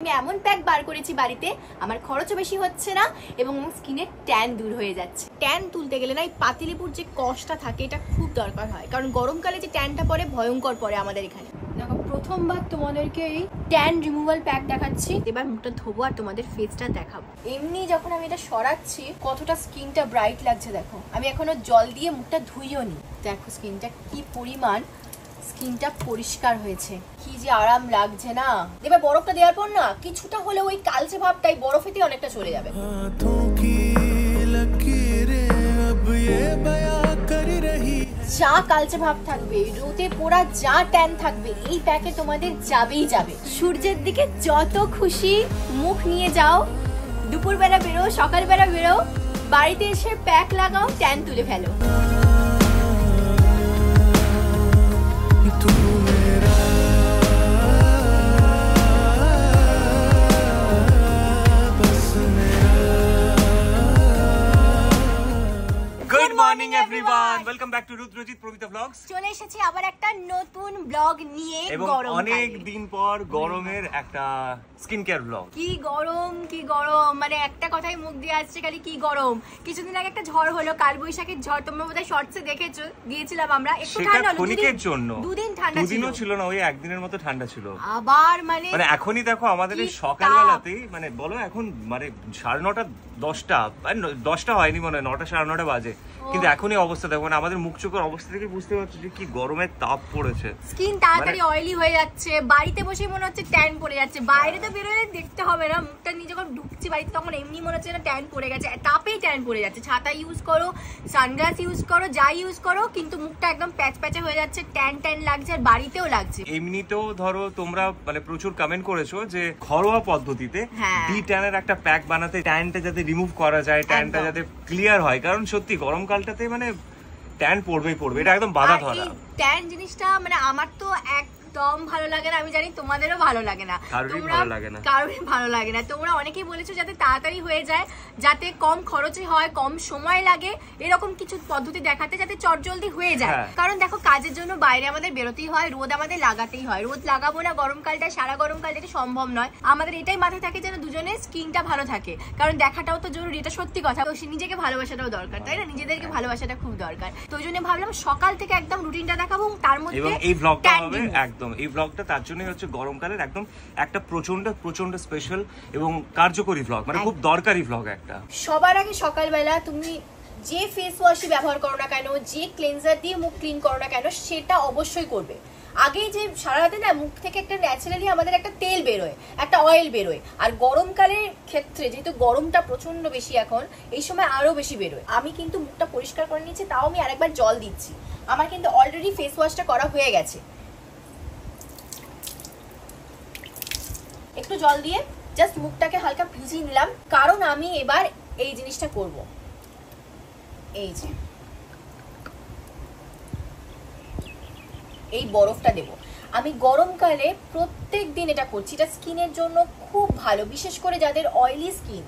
আমি এমন প্যাক বার করেছি বাড়িতে, আমার খরচও বেশি হচ্ছে না এবং স্কিনের ট্যান দূর হয়ে যাচ্ছে। ট্যান তুলতে গেলে না এই পাতিলেবুর যে কষটা থাকে এটা খুব দরকার হয়, কারণ গরমকালে যে ট্যানটা পড়ে ভয়ঙ্কর পড়ে আমাদের এখানে। দেখো প্রথমবার তোমাদেরকে এই ট্যান রিমুভাল প্যাক দেখাচ্ছি, এবার মুখটা ধোবো আর তোমাদের ফেসটা দেখাবো। এমনি যখন আমি এটা সরাচ্ছি কতটা স্কিনটা ব্রাইট লাগছে দেখো। আমি এখনো জল দিয়ে মুখটা ধুইও নি, দেখো স্কিনটা কি পরিমাণ স্কিনটা পরিষ্কার হয়েছে, কি যে আরাম লাগছে না। এবার বরফটা দেওয়ার পর না কিছুটা হলে ওই কালচে ভাবটাই বরফেতে অনেকটা চলে যাবে। যা কালচে ভাব থাকবে, রোদে পোড়া যা ট্যান থাকবে, এই প্যাকে তোমাদের যাবেই যাবে। সূর্যের দিকে যত খুশি মুখ নিয়ে যাও, দুপুরবেলা বেরো, সকালবেলা বেরো, বাড়িতে এসে প্যাক লাগাও, ট্যান তুলে ফেলো। Good morning everyone, welcome back to Rudrajit Provita Vlogs. চলে এসেছি আবার একটা নতুন ব্লগ নিয়ে। এবং অনেক দিন পর গরমের একটা স্কিন কেয়ার ব্লগ। কি গরম, মানে একটা কথাই মুখ দিয়ে আসছে খালি কি গরম। কিছুদিন আগে একটা ঝড় হলো, কালবৈশাখীর ঝড়, তোমরা বোধহয় শর্টসে দেখেছো, দিয়েছিলাম আমরা। একটু ঠান্ডা হলো ক্ষণিকের জন্য, দুদিন ঠান্ডা ছিল, দুদিনও ছিল না, ওই একদিনের মতো ঠান্ডা ছিল। আবার মানে এখনই দেখো আমাদের এই সকালবেলাতেই, মানে বলো এখন মানে 9:30 10টা হয়নি মনে হয়, 9টা 9:30 বাজে, কিন্তু এখনই অবস্থা দেখো, মানে আমাদের মুখ চোখের অবস্থা থেকে বুঝতে পারছো যে কি গরমের তাপ পড়েছে। স্কিন তাড়াতাড়ি অয়েলি হয়ে যাচ্ছে, বাড়িতে বসে মনে হচ্ছে ট্যান পড়ে যাচ্ছে। বাইরে তো বেরোলে দেখতে হবে না, মুখটা নিয়ে যখন ঢুকছি বাড়িতে তখন এমনি মনে হচ্ছে না ট্যান পড়ে গেছে, তাপেই ট্যান পড়ে যাচ্ছে। ছাতা ইউজ করো, সানগ্লাস ইউজ করো, যাই ইউজ করো, কিন্তু মুখটা একদম প্যাচপ্যাচে হয়ে যাচ্ছে, ট্যান লাগছে, আর বাড়িতেও লাগছে। এমনিতেও ধরো তোমরা মানে প্রচুর কমেন্ট করেছো যে ঘরোয়া পদ্ধতিতে ডি ট্যানের একটা প্যাক বানাতে, ট্যানটা যাতে রিমুভ করা যায়, ট্যানটা যাতে ক্লিয়ার হয়, কারণ সত্যি গরমকালটাতে মানে ট্যান পড়বে, এটা একদম বাধা ধরা। ট্যান জিনিসটা মানে আমার তো একদম ভালো লাগে না, আমি জানি তোমাদেরও ভালো লাগে না, কারোরই ভালো লাগে না। তোমরা অনেকেই বলেছো যাতে তাড়াতাড়ি হয়ে যায়, যাতে কম খরচে হয়, কম সময় লাগে, এরকম কিছু পদ্ধতি দেখাতে যাতে চটজলদি হয়ে যায়। কারণ দেখো কাজের জন্য বাইরে আমাদের বেরোতেই হয়, রোদ আমাদের লাগাতেই হয়, রোদ লাগাবো না গরমকালটা, সারা গরমকালটা এটা সম্ভব নয়। আমাদের এটাই মাথায় থাকে যেন দুজনের স্কিনটা ভালো থাকে, কারণ দেখাটাও তো জরুরি, এটা সত্যি কথা। তো নিজেকে ভালোবাসাটাও দরকার, তাই না? নিজেদেরকে ভালোবাসাটা খুব দরকার। তো ওই জন্য ভাবলাম সকাল থেকে একদম রুটিনটা দেখাবো, তার মধ্যে এই ব্লগটা হবে একদম, এই ব্লগটা তার জন্যই হচ্ছে গরমকালের একদম একটা প্রচন্ড স্পেশাল এবং কার্যকরী ব্লগ, মানে খুব দরকারি ব্লগ একটা। সবার আগে সকালবেলা তুমি যে ফেস ওয়াশই ব্যবহার করো না কেন, যে ক্লিনজার দিয়ে মুখ ক্লিন করো না কেন, সেটা অবশ্যই করবে। আগে যে সারা রাতে না মুখ থেকে একটা ন্যাচারালি আমাদের একটা তেল বেরোয়, একটা অয়েল বেরোয়, আর গরমকালের ক্ষেত্রে যেহেতু গরমটা প্রচন্ড বেশি এখন, এই সময় আরো বেশি বেরোয়। আমি কিন্তু মুখটা পরিষ্কার করে নিচ্ছি, তাও আমি আরেকবার জল দিচ্ছি। আমার কিন্তু অলরেডি ফেস ওয়াশটা করা হয়ে গেছে। একটু জল দিয়ে জাস্ট মুখটাকে হালকা ভিজিয়ে নিলাম, কারণ আমি এবার এই জিনিসটা করব। এই যে এই বরফটা দেব আমি গরমকালে, প্রত্যেক দিন এটা করছি। এটা স্কিনের জন্য খুব ভালো, বিশেষ করে যাদের অয়েলি স্কিন,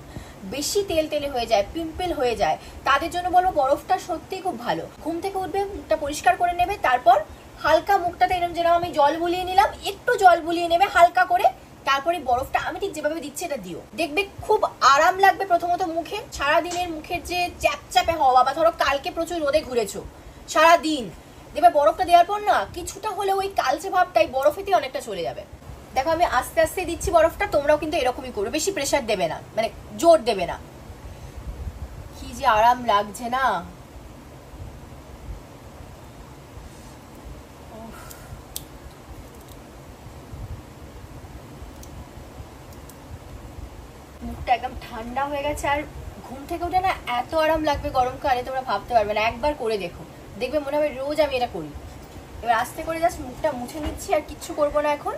বেশি তেলে হয়ে যায়, পিম্পল হয়ে যায়, তাদের জন্য বলবো বরফটা সত্যিই খুব ভালো। ঘুম থেকে উঠবে, মুখটা পরিষ্কার করে নেবে, তারপর হালকা মুখটাতে এরকম যেরকম আমি জল বুলিয়ে নিলাম, একটু জল বুলিয়ে নেবে হালকা করে, তারপরে বরফটা আমি ঠিক যেভাবে দিচ্ছি এটা দিও, দেখবে খুব আরাম লাগবে। প্রথমত মুখে, সারাদিনের মুখের যে চ্যাপচ্যাপে হওয়া, বা ধরো কালকে প্রচুর রোদে ঘুরেছো সারাদিন, দেখবে বরফটা দেওয়ার পর না কিছুটা হলে ওই কালচে ভাবটাই বরফেতে অনেকটা চলে যাবে। দেখো আমি আস্তে আস্তে দিচ্ছি বরফটা, তোমরাও কিন্তু এরকমই করবে, বেশি প্রেসার দেবে না, মানে জোর দেবে না। কি যে আরাম লাগছে না। মুখটা একদম ঠান্ডা হয়ে গেছে, আর ঘুম থেকে উঠে না এত আরাম লাগবে গরমকালে, তোমরা ভাবতে পারবে না। একবার করে দেখো, দেখবে মনে হবে রোজ আমি এটা করি। এবার আস্তে করে জাস্ট মুখটা মুছে নিচ্ছি, আর কিচ্ছু করবো না এখন।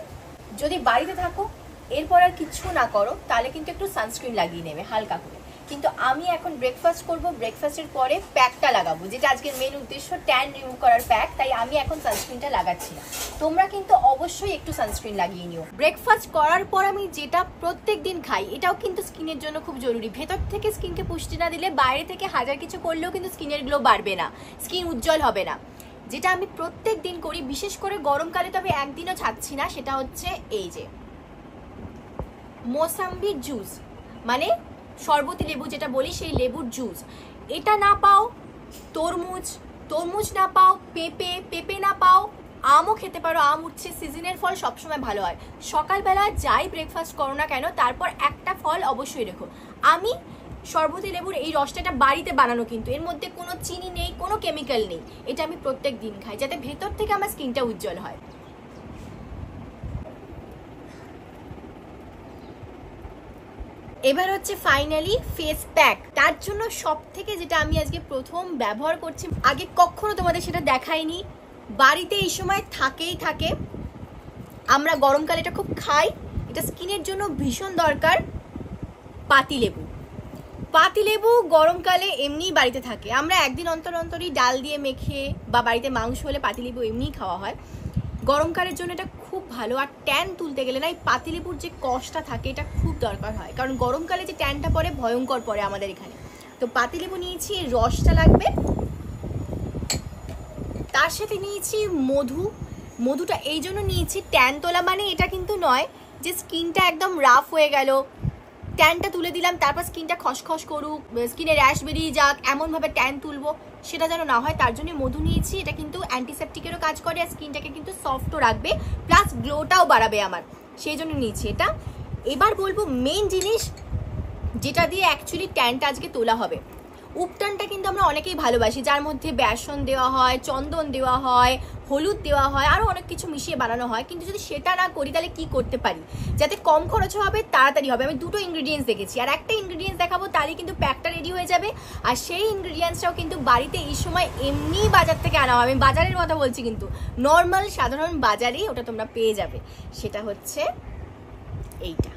যদি বাড়িতে থাকো এরপর আর কিচ্ছু না করো, তাহলে কিন্তু একটু সানস্ক্রিন লাগিয়ে নেবে হালকা করে। কিন্তু আমি এখন ব্রেকফাস্ট করব, ব্রেকফাস্টের পরে প্যাকটা লাগাবো, যেটা আজকের মেন উদ্দেশ্য, ট্যান রিমুভ করার প্যাক। তাই আমি এখন সানস্ক্রিনটা লাগাচ্ছি না, তোমরা কিন্তু অবশ্যই একটু সানস্ক্রিন লাগিয়ে নিও। ব্রেকফাস্ট করার পর আমি যেটা প্রত্যেক দিন খাই, এটাও কিন্তু স্কিনের জন্য খুব জরুরি। ভেতর থেকে স্কিনকে পুষ্টি না দিলে বাইরে থেকে হাজার কিছু করলেও কিন্তু স্কিনের গ্লো বাড়বে না, স্কিন উজ্জ্বল হবে না। যেটা আমি প্রত্যেক দিন করি, বিশেষ করে গরমকালে তো আমি একদিনও ছাড়ছি না, সেটা হচ্ছে এই যে মোসাম্বি জুস, মানে শরবতি লেবু যেটা বলি, সেই লেবুর জুস। এটা না পাও তরমুজ না পাও, পেঁপে না পাও, আমও খেতে পারো। আম উঠছে, সিজনের ফল সবসময় ভালো হয়। সকালবেলা যাই ব্রেকফাস্ট করো না কেন, তারপর একটা ফল অবশ্যই রেখো। আমি শরবতি লেবুর এই রসটা, এটা বাড়িতে বানানো, কিন্তু এর মধ্যে কোনো চিনি নেই, কোনো কেমিক্যাল নেই। এটা আমি প্রত্যেক দিন খাই, যাতে ভেতর থেকে আমার স্কিনটা উজ্জ্বল হয়। এবার হচ্ছে ফাইনালি ফেস প্যাক। তার জন্য সব থেকে যেটা আমি আজকে প্রথম ব্যবহার করছি, আগে কখনো তোমাদের সেটা দেখাইনি, বাড়িতে এই সময় থাকেই থাকে, আমরা গরমকালে এটা খুব খাই, এটা স্কিনের জন্য ভীষণ দরকার, পাতিলেবু গরমকালে এমনিই বাড়িতে থাকে। আমরা একদিন অন্তর অন্তরই ডাল দিয়ে মেখে, বা বাড়িতে মাংস হলে পাতিলেবু এমনিই খাওয়া হয়। গরমকালের জন্য এটা খুব ভালো। আর ট্যান তুলতে গেলে না, এই পাতিলেবুর যে কষটা থাকে, এটা খুব দরকার হয়, কারণ গরমকালে যে ট্যানটা পড়ে ভয়ঙ্কর পড়ে আমাদের এখানে। তো পাতিলেবু নিয়েছি, এই রসটা লাগবে। তার সাথে নিয়েছি মধুটা এই জন্য নিয়েছি, ট্যান তোলা মানে এটা কিন্তু নয় যে স্কিনটা একদম রাফ হয়ে গেল, ট্যানটা তুলে দিলাম, তারপর স্কিনটা খসখস করুক, স্কিনে র্যাশ বেরিয়ে যাক, এমনভাবে ট্যান তুলবো, সেটা যেন না হয়। তার জন্য মধু নিয়েছি। এটা কিন্তু অ্যান্টিসেপটিকেরও কাজ করে, আর স্কিনটাকে কিন্তু সফটও রাখবে, প্লাস গ্লোটাও বাড়াবে আমার, সেই জন্য নিয়েছি এটা। এবার বলবো মেন জিনিস, যেটা দিয়ে অ্যাকচুয়ালি ট্যানটা আজকে তোলা হবে। উপটানটা কিন্তু আমরা অনেকেই ভালোবাসি, যার মধ্যে বেসন দেওয়া হয়, চন্দন দেওয়া হয়, হলুদ দেওয়া হয়, আরও অনেক কিছু মিশিয়ে বানানো হয়। কিন্তু যদি সেটা না করি, তাহলে কি করতে পারি যাতে কম খরচ হবে, তাড়াতাড়ি হবে? আমি দুটো ইনগ্রিডিয়েন্টস দেখেছি, আর একটা ইনগ্রিডিয়েন্টস দেখাবো, তাহলে কিন্তু প্যাকটা রেডি হয়ে যাবে। আর সেই ইনগ্রিডিয়েন্টসটাও কিন্তু বাড়িতে এই সময় এমনিই বাজার থেকে আনা হবে। আমি বাজারের কথা বলছি, কিন্তু নর্মাল সাধারণ বাজারেই ওটা তোমরা পেয়ে যাবে। সেটা হচ্ছে এইটা,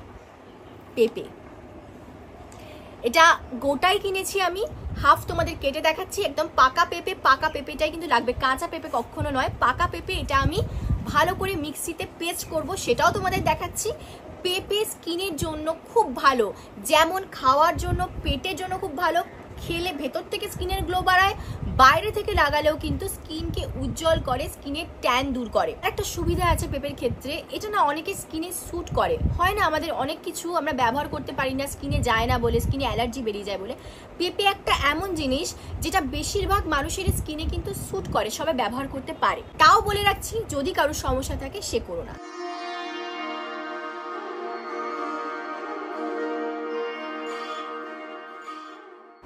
পেঁপে। এটা গোটাই কিনেছি আমি, হাফ তোমাদের কেটে দেখাচ্ছি। একদম পাকা পেঁপেটাই কিন্তু লাগবে, কাঁচা পেঁপে কখনো নয়, পাকা পেঁপে। এটা আমি ভালো করে মিক্সিতে পেস্ট করব, সেটাও তোমাদের দেখাচ্ছি। পেঁপে স্কিনের জন্য খুব ভালো, যেমন খাওয়ার জন্য, পেটের জন্য খুব ভালো, খেলে ভেতর থেকে স্কিনের গ্লো বাড়ায়, বাইরে থেকে লাগালেও কিন্তু স্কিনকে উজ্জ্বল করে, স্কিনের ট্যান দূর করে। একটা সুবিধা আছে পেঁপের ক্ষেত্রে, এটা না অনেকে স্কিনে স্যুট করে, হয় না আমাদের অনেক কিছু আমরা ব্যবহার করতে পারি না, স্কিনে যায় না বলে, স্কিনে অ্যালার্জি বেরিয়ে যায় বলে। পেঁপে একটা এমন জিনিস যেটা বেশিরভাগ মানুষের স্কিনে কিন্তু স্যুট করে, সবাই ব্যবহার করতে পারে। তাও বলে রাখছি, যদি কারোর সমস্যা থাকে সে করো না।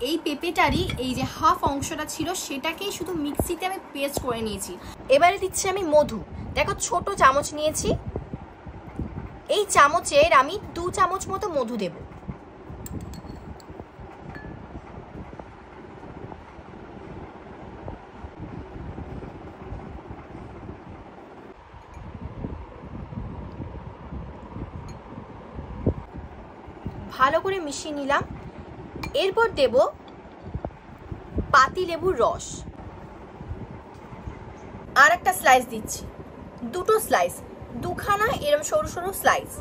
এই পেঁপেটারই এই যে হাফ অংশটা ছিল, সেটাকেই শুধু মিক্সিতে আমি পেস্ট করে নিয়েছি। এবারে দিচ্ছি আমি মধু। দেখো ছোট চামচ নিয়েছি, এই চামচের আমি 2 চামচ মতো মধু দেব। ভালো করে মিশিয়ে নিলাম। এরপর দেব পাতিলেবুর রস, আর একটা স্লাইস দিচ্ছি, দুটো স্লাইস, দুখানা এরকম সরু সরু স্লাইস।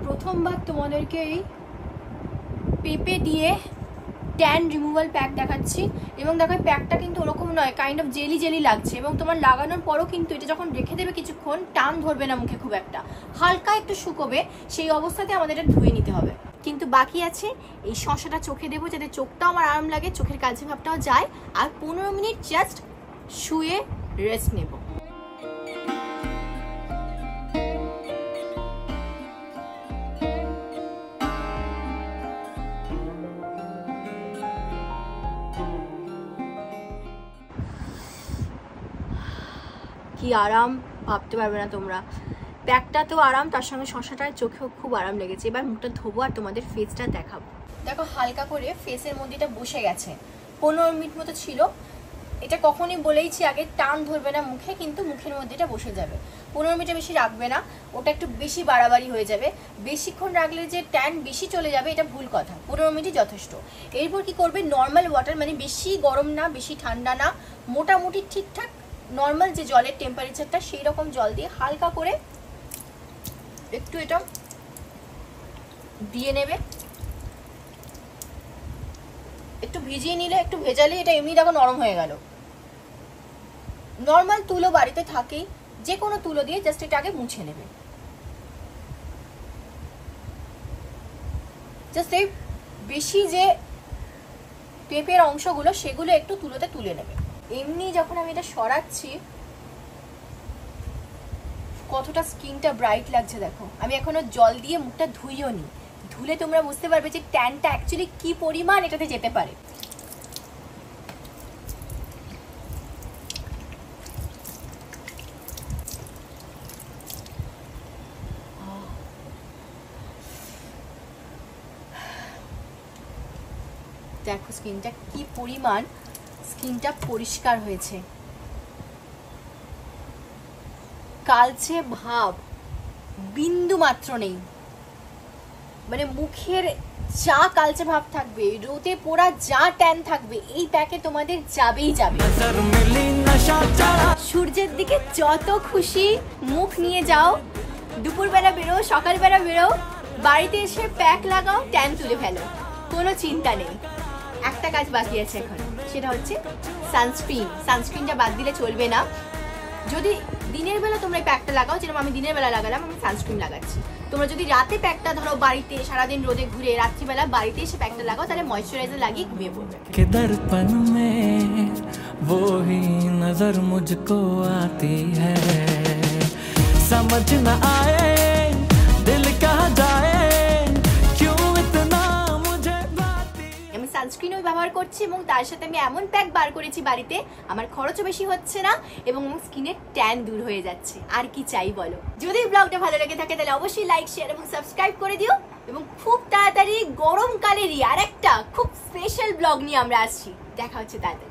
প্রথমবার তোমাদেরকে এই পেঁপে দিয়ে ট্যান রিমুভাল প্যাক দেখাচ্ছি, এবং দেখো প্যাকটা কিন্তু ওরকম নয়, কাইন্ড অফ জেলি জেলি লাগছে, এবং তোমার লাগানোর পরও কিন্তু এটা যখন রেখে দেবে কিছুক্ষণ, টান ধরবে না মুখে, খুব একটা হালকা একটু শুকোবে, সেই অবস্থাতে আমাদের এটা ধুয়ে নিতে হবে। কিন্তু বাকি আছে এই শসাটা চোখে দেবো, যাতে চোখটাও আমার আরাম লাগে, চোখের কাছে ভাবটাও যায়, আর 15 মিনিট জাস্ট শুয়ে রেস্ট নেব। কি আরাম ভাবতে পারবে না তোমরা, প্যাকটাতেও আরাম, তার সঙ্গে শসাটার চোখেও খুব আরাম লেগেছে। এবার মুখটা ধোবো আর তোমাদের ফেসটা দেখাবো। দেখো হালকা করে ফেসের মধ্যে এটা বসে গেছে, 15 মিনিট মতো ছিল। এটা কখনই বলেইছি আগে, টান ধরবে না মুখে, কিন্তু মুখের মধ্যে এটা বসে যাবে। 15 মিনিটে বেশি রাখবে না, ওটা একটু বেশি বাড়াবাড়ি হয়ে যাবে। বেশিক্ষণ রাখলে যে ট্যান বেশি চলে যাবে এটা ভুল কথা, 15 মিনিটই যথেষ্ট। এরপর কি করবে, নর্মাল ওয়াটার, মানে বেশি গরম না বেশি ঠান্ডা না, মোটামুটি ঠিকঠাক নর্মাল যে জলের টেম্পারেচারটা সেই রকম জল দিয়ে হালকা করে একটু এটা দিয়ে নেবে। একটু ভিজিয়ে নিলে, একটু ভেজালে এটা এমনি দেখো নরম হয়ে গেল। নর্মাল তুলো বাড়িতে থাকেই, যে কোনো তুলো দিয়ে জাস্ট এটা আগে মুছে নেবে। জাস্ট এই বেশি যে পেঁপের অংশগুলো সেগুলো একটু তুলোতে তুলে নেবে। এমনি যখন আমি এটা সরাচ্ছি কতটা স্কিনটা ব্রাইট লাগছে দেখো। আমি এখনো জল দিয়ে মুখটা ধুইও নি, ধুলে তোমরা বুঝতে পারবে যে ট্যানটা অ্যাকচুয়ালি কি পরিমাণ এটাতে যেতে পারে। দেখো স্কিনটা কি পরিমাণ, স্কিনটা পরিষ্কার হয়েছে, কালচে ভাব বিন্দু মাত্র নেই। মানে মুখের যা কালচে ভাব থাকবে, রোদে পোড়া যা ট্যান থাকবে, এই প্যাকে তোমাদের যাবেই যাবে। সূর্যের দিকে যত খুশি মুখ নিয়ে যাও, দুপুরবেলা বেরো সকালবেলা বেরো, বাড়িতে এসে প্যাক লাগাও, ট্যান তুলে ফেলো, কোনো চিন্তা নেই। একটা কাজ বাকি আছে এখন, সেটা হচ্ছে সানস্ক্রিন। সানস্ক্রিনটা বাদ দিলে চলবে না। যদি দিনের বেলা তোমরা এই প্যাকটা লাগাও, যেরকম আমি দিনের বেলা লাগালাম, আমি সানস্ক্রিন লাগাচ্ছি। তোমরা যদি রাতে প্যাকটা ধরো বাড়িতে সারাদিন রোদে ঘুরে রাত্রিবেলা বাড়িতে এসে প্যাকটা লাগাও, তাহলে ময়শ্চারাইজার লাগিয়ে ঘুমিয়ে পড়বে। के दर्पण में वो ही नजर मुझको आती है, समझ न आए दिल कहाँ जाए क्यों इतना मुझे बाती। আমি সানস্ক্রিনও ব্যবহার করছি এবং তার সাথে আমি এমন প্যাক বার করেছি বাড়িতে, আমার খরচও বেশি হচ্ছে না এবং স্কিনের ট্যান দূর হয়ে যাচ্ছে। আর কি চাই বলো? যদি ব্লগটা ভালো লেগে থাকে তাহলে অবশ্যই লাইক শেয়ার এবং সাবস্ক্রাইব করে দিও। এবং খুব তাড়াতাড়ি গরমকালেরই আরেকটা খুব স্পেশাল ব্লগ নিয়ে আমরা আসছি। দেখা হচ্ছে তাড়াতাড়ি।